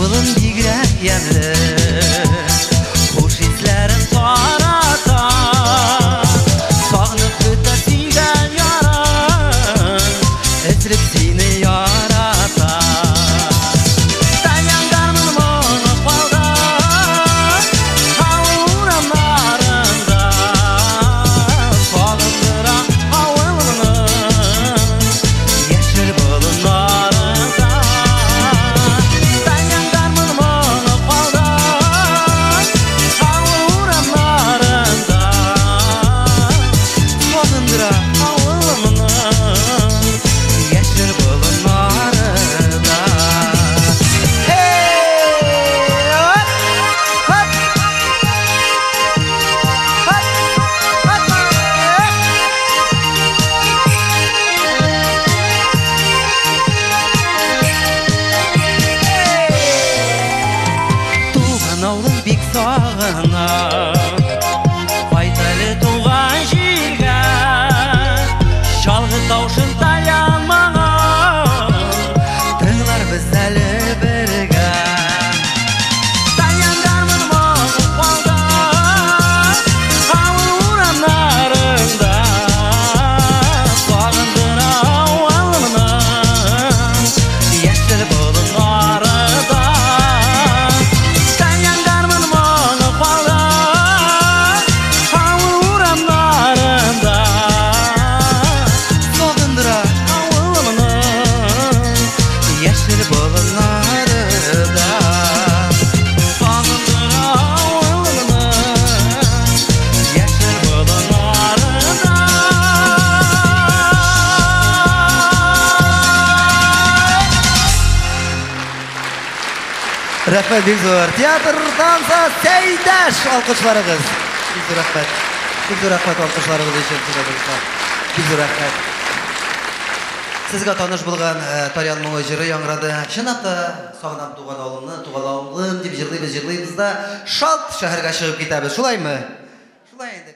Bulun bigrak yandı Hoş hislerin tarata Sağınıp öte suygan yaran Esrip seni yarata Dayan karnın bunu falda Havuranlarında Sağındıra havılını Yeşil bulunlarında Dayan karnın bunu falda Havuranlarında Sağındıra havılını Yeşil bulunlarında Hey! Hop! Hop! Hop! Tuğan oğlum bik sağına Faydalı tuğan jirga Şalgı tavşın tayanmağa Tığlar biz әлі бірге Таяндармын мұңы қолда Ауыранарында Сағындыра ауылымның Ешіл бұлынарында Таяндармын мұңы қолда Ауыранарында Сағындыра ауылымның Ешіл бұлынарында Сағындыра ауылымның Ешіл бұлынарында Рахмет, бик зор. Театр танса Сәйдәш алкышларыгыз. Бик зор рахмет. Бик зор рахмет алкышларыгыз өчен сезгә. Бик зор рахмет. Сезгә таныш булган Тарьян моңы җыры яңгырады. Чынлап та сагынам туган авылымны, туган авылым дип җырлыйбыз да шалт шәһәргә чыгып китәбез. Шулаймы? Шулай инде.